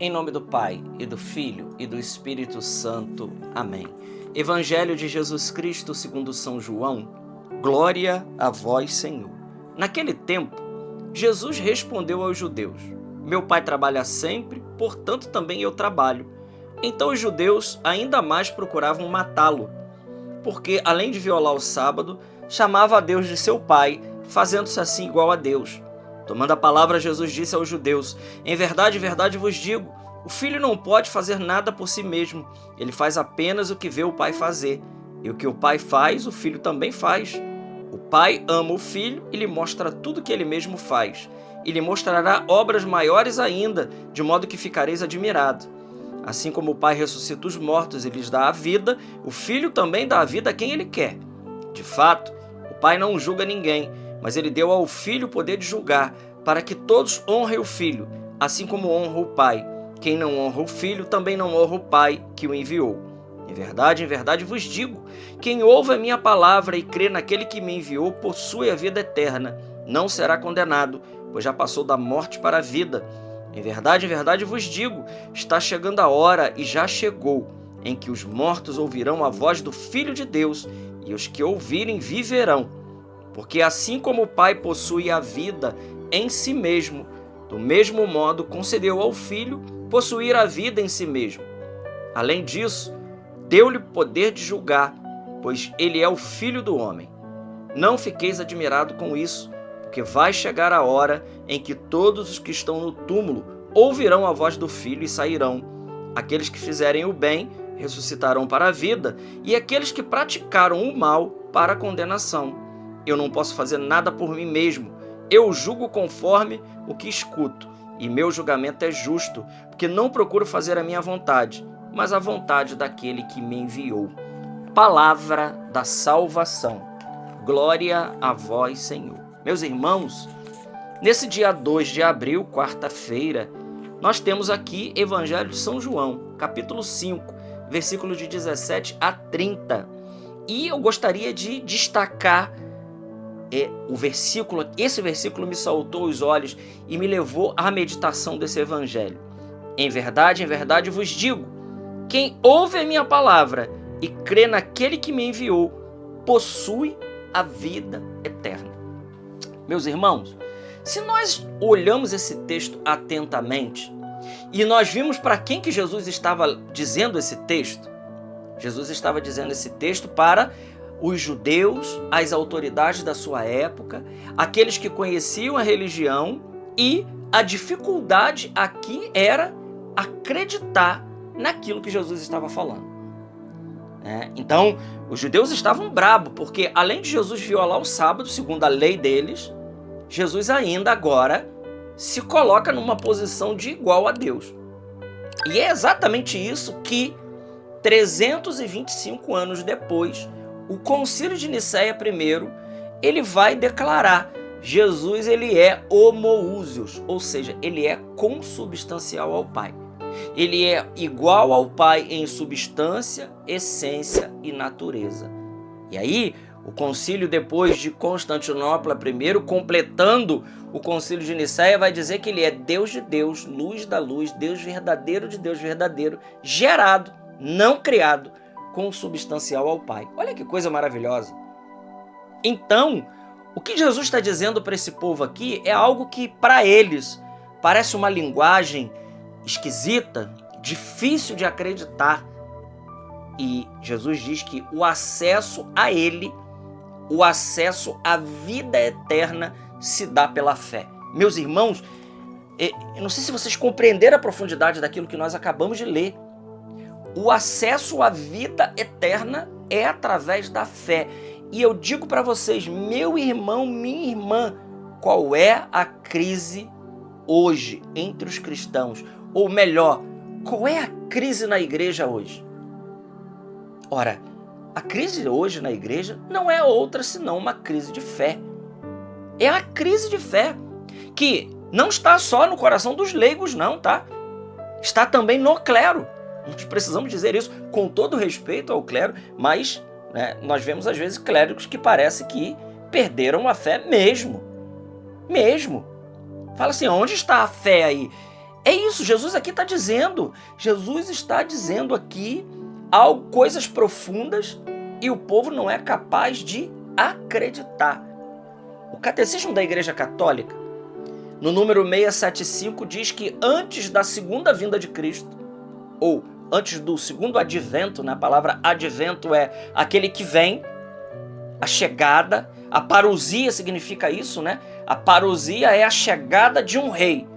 Em nome do Pai, e do Filho, e do Espírito Santo. Amém. Evangelho de Jesus Cristo segundo São João. Glória a vós, Senhor. Naquele tempo, Jesus respondeu aos judeus: Meu Pai trabalha sempre, portanto também eu trabalho. Então os judeus ainda mais procuravam matá-lo, porque, além de violar o sábado, chamava a Deus de seu Pai, fazendo-se assim igual a Deus. Tomando a palavra, Jesus disse aos judeus: Em verdade vos digo, o Filho não pode fazer nada por si mesmo. Ele faz apenas o que vê o Pai fazer. E o que o Pai faz, o Filho também faz. O Pai ama o Filho e lhe mostra tudo o que ele mesmo faz. E lhe mostrará obras maiores ainda, de modo que ficareis admirados. Assim como o Pai ressuscita os mortos e lhes dá a vida, o Filho também dá a vida a quem ele quer. De fato, o Pai não julga ninguém, mas ele deu ao Filho o poder de julgar, para que todos honrem o Filho, assim como honra o Pai. Quem não honra o Filho também não honra o Pai que o enviou. Em verdade vos digo, quem ouve a minha palavra e crê naquele que me enviou possui a vida eterna, não será condenado, pois já passou da morte para a vida. Em verdade vos digo, está chegando a hora e já chegou, em que os mortos ouvirão a voz do Filho de Deus, e os que ouvirem viverão. Porque assim como o Pai possui a vida em si mesmo, do mesmo modo concedeu ao Filho possuir a vida em si mesmo. Além disso, deu-lhe poder de julgar, pois ele é o Filho do homem. Não fiqueis admirado com isso, porque vai chegar a hora em que todos os que estão no túmulo ouvirão a voz do Filho e sairão. Aqueles que fizerem o bem ressuscitarão para a vida, e aqueles que praticaram o mal para a condenação. Eu não posso fazer nada por mim mesmo. Eu julgo conforme o que escuto, e meu julgamento é justo, porque não procuro fazer a minha vontade, mas a vontade daquele que me enviou. Palavra da salvação. Glória a vós, Senhor. Meus irmãos, nesse dia 2 de abril, quarta-feira, nós temos aqui Evangelho de São João, capítulo 5, versículos de 17 a 30. E eu gostaria de destacar esse versículo me saltou os olhos e me levou à meditação desse evangelho. Em verdade vos digo, quem ouve a minha palavra e crê naquele que me enviou, possui a vida eterna. Meus irmãos, se nós olhamos esse texto atentamente e nós vimos para quem que Jesus estava dizendo esse texto, Jesus estava dizendo esse texto para os judeus, as autoridades da sua época, aqueles que conheciam a religião, e a dificuldade aqui era acreditar naquilo que Jesus estava falando. Então, os judeus estavam bravos, porque além de Jesus violar o sábado, segundo a lei deles, Jesus ainda agora se coloca numa posição de igual a Deus. E é exatamente isso que 325 anos depois, o Concílio de Nicéia I, ele vai declarar: Jesus ele é homoúsios, ou seja, ele é consubstancial ao Pai. Ele é igual ao Pai em substância, essência e natureza. E aí, o concílio depois de Constantinopla I, completando o Concílio de Nicéia, vai dizer que ele é Deus de Deus, luz da luz, Deus verdadeiro de Deus verdadeiro, gerado, não criado, consubstancial ao Pai. Olha que coisa maravilhosa. Então, o que Jesus está dizendo para esse povo aqui é algo que, para eles, parece uma linguagem esquisita, difícil de acreditar. E Jesus diz que o acesso a Ele, o acesso à vida eterna, se dá pela fé. Meus irmãos, eu não sei se vocês compreenderam a profundidade daquilo que nós acabamos de ler. O acesso à vida eterna é através da fé. E eu digo para vocês, meu irmão, minha irmã, qual é a crise hoje entre os cristãos? Ou melhor, qual é a crise na igreja hoje? Ora, a crise hoje na igreja não é outra senão uma crise de fé. É a crise de fé que não está só no coração dos leigos, não, tá? Está também no clero. Nós precisamos dizer isso com todo respeito ao clero, mas nós vemos às vezes clérigos que parece que perderam a fé mesmo. Fala assim, onde está a fé aí? É isso, Jesus aqui está dizendo. Jesus está dizendo aqui coisas profundas e o povo não é capaz de acreditar. O Catecismo da Igreja Católica, no número 675, diz que antes da segunda vinda de Cristo, ou antes do segundo advento, né? A palavra advento é aquele que vem, a chegada, a parousia significa isso, né? A parousia é a chegada de um rei.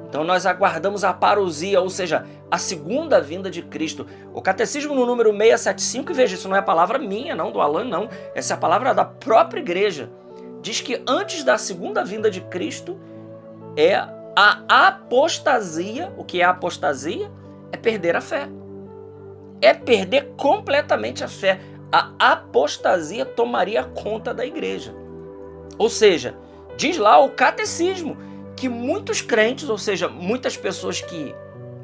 Então nós aguardamos a parousia, ou seja, a segunda vinda de Cristo. O Catecismo no número 675, e veja, isso não é a palavra minha, não, do Alan, não. Essa é a palavra da própria igreja. Diz que antes da segunda vinda de Cristo é a apostasia. O que é a apostasia? É perder a fé. É perder completamente a fé. A apostasia tomaria conta da igreja. Ou seja, diz lá o Catecismo que muitos crentes, ou seja, muitas pessoas que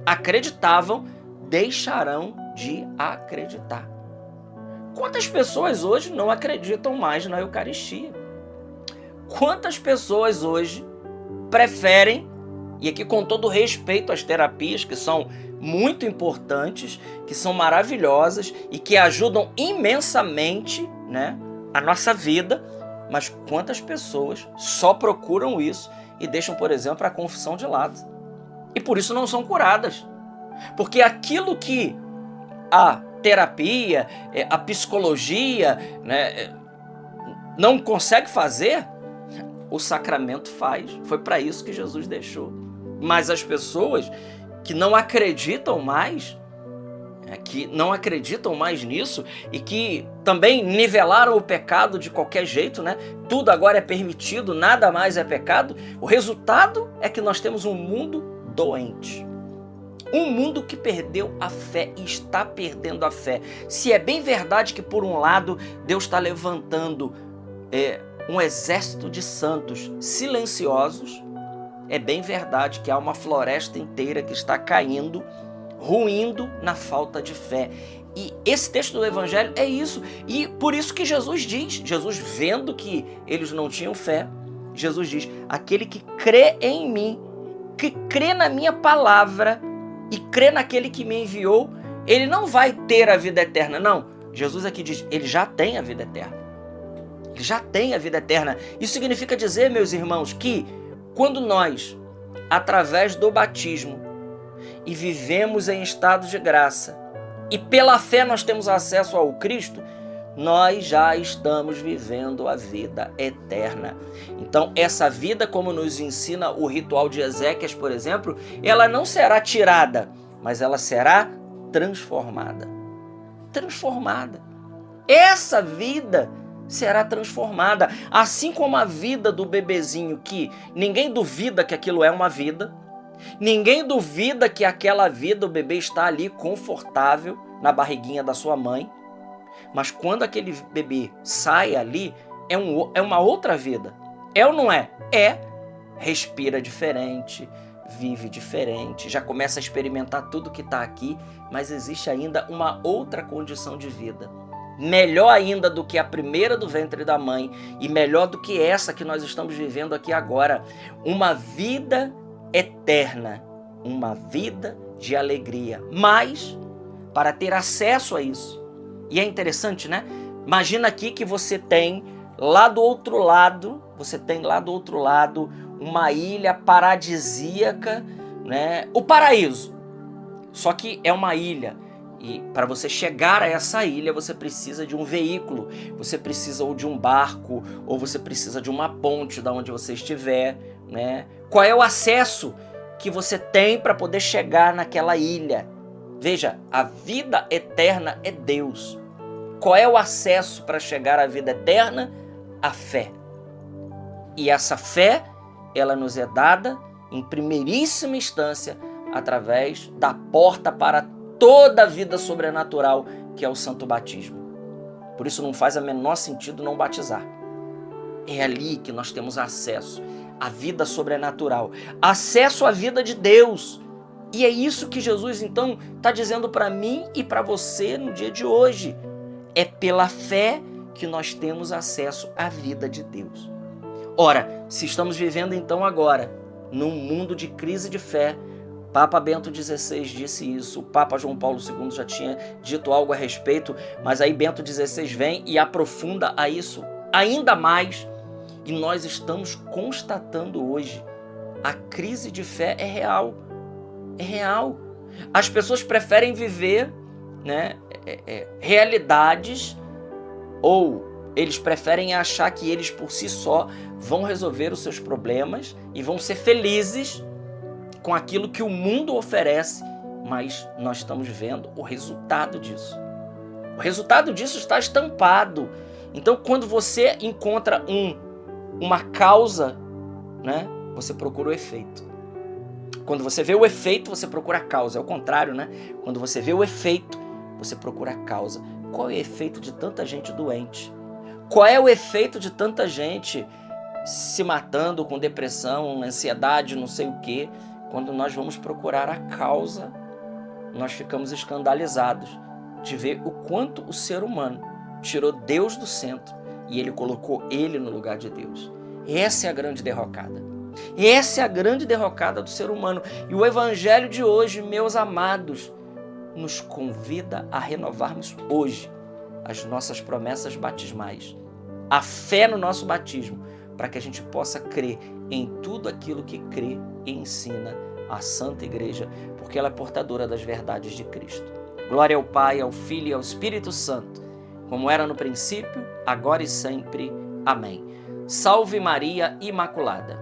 acreditavam, deixarão de acreditar. Quantas pessoas hoje não acreditam mais na Eucaristia? Quantas pessoas hoje preferem, e aqui com todo respeito às terapias que são muito importantes, que são maravilhosas e que ajudam imensamente, né, a nossa vida, mas quantas pessoas só procuram isso e deixam, por exemplo, a confissão de lado. E por isso não são curadas. Porque aquilo que a terapia, a psicologia, né, não consegue fazer, o sacramento faz. Foi para isso que Jesus deixou. Mas as pessoas que não acreditam mais, nisso e que também nivelaram o pecado de qualquer jeito, né? Tudo agora é permitido, nada mais é pecado. O resultado é que nós temos um mundo doente. Um mundo que perdeu a fé e está perdendo a fé. Se é bem verdade que, por um lado, Deus está levantando um exército de santos silenciosos, é bem verdade que há uma floresta inteira que está caindo, ruindo na falta de fé. E esse texto do Evangelho é isso. E por isso que Jesus diz, Jesus vendo que eles não tinham fé, Jesus diz, aquele que crê em mim, que crê na minha palavra e crê naquele que me enviou, ele não vai ter a vida eterna, não. Jesus aqui diz, ele já tem a vida eterna. Ele já tem a vida eterna. Isso significa dizer, meus irmãos, que quando nós, através do batismo, e vivemos em estado de graça, e pela fé nós temos acesso ao Cristo, nós já estamos vivendo a vida eterna. Então, essa vida, como nos ensina o ritual de Ezequias, por exemplo, ela não será tirada, mas ela será transformada. Transformada. Essa vida será transformada, assim como a vida do bebezinho, que ninguém duvida que aquilo é uma vida, ninguém duvida que aquela vida, o bebê está ali confortável na barriguinha da sua mãe, mas quando aquele bebê sai ali, é uma outra vida. É ou não é? É. Respira diferente, vive diferente, já começa a experimentar tudo que está aqui, mas existe ainda uma outra condição de vida. Melhor ainda do que a primeira do ventre da mãe e melhor do que essa que nós estamos vivendo aqui agora. Uma vida eterna, uma vida de alegria. Mas, para ter acesso a isso, e é interessante, né? Imagina aqui que você tem lá do outro lado, uma ilha paradisíaca, né? O paraíso. Só que é uma ilha. E para você chegar a essa ilha, você precisa de um veículo, você precisa ou de um barco, ou você precisa de uma ponte da onde você estiver, né? Qual é o acesso que você tem para poder chegar naquela ilha? Veja, a vida eterna é Deus. Qual é o acesso para chegar à vida eterna? A fé. E essa fé, ela nos é dada em primeiríssima instância através da porta para toda a vida sobrenatural, que é o santo batismo. Por isso não faz o menor sentido não batizar. É ali que nós temos acesso à vida sobrenatural, acesso à vida de Deus. E é isso que Jesus, então, está dizendo para mim e para você no dia de hoje. É pela fé que nós temos acesso à vida de Deus. Ora, se estamos vivendo então agora num mundo de crise de fé, Papa Bento XVI disse isso, o Papa João Paulo II já tinha dito algo a respeito, mas aí Bento XVI vem e aprofunda a isso ainda mais, e nós estamos constatando hoje, a crise de fé é real, é real. As pessoas preferem viver, né, realidades, ou eles preferem achar que eles por si só vão resolver os seus problemas e vão ser felizes com aquilo que o mundo oferece, mas nós estamos vendo o resultado disso. O resultado disso está estampado. Então, quando você encontra uma causa, né, você procura o efeito. Quando você vê o efeito, você procura a causa. É o contrário, né? Quando você vê o efeito, você procura a causa. Qual é o efeito de tanta gente doente? Qual é o efeito de tanta gente se matando com depressão, ansiedade, não sei o quê? Quando nós vamos procurar a causa, nós ficamos escandalizados de ver o quanto o ser humano tirou Deus do centro e ele colocou ele no lugar de Deus. Essa é a grande derrocada. Essa é a grande derrocada do ser humano. E o evangelho de hoje, meus amados, nos convida a renovarmos hoje as nossas promessas batismais, a fé no nosso batismo, para que a gente possa crer em tudo aquilo que crê e ensina a Santa Igreja, porque ela é portadora das verdades de Cristo. Glória ao Pai, ao Filho e ao Espírito Santo, como era no princípio, agora e sempre. Amém. Salve Maria Imaculada.